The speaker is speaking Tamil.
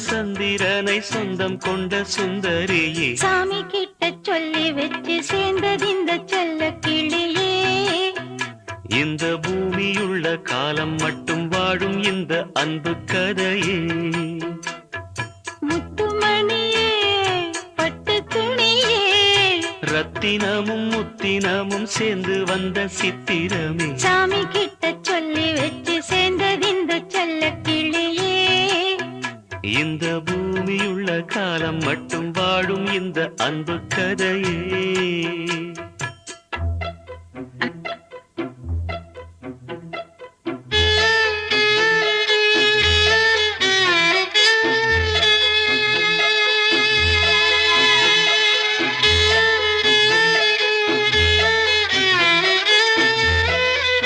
சந்திரனை சொந்தம் கொண்ட சுந்தரியே சாமி கிட்ட சொல்லி வச்சு சேர்ந்தது இந்த செல்ல கிளியே இந்த பூமியுள்ள காலம் மட்டும் வாழும் இந்த அன்பு கதையே முத்துமணியே பட்டு துணியே ரத்தினமும் முத்தினமும் சேர்ந்து வந்த சித்திரமே சாமி கிட்ட சொல்லி வச்சு சேர்ந்தது இந்த செல்ல கிளியே இந்த பூமியுள்ள காலம் மட்டும் வாழும் இந்த அன்பு கதையே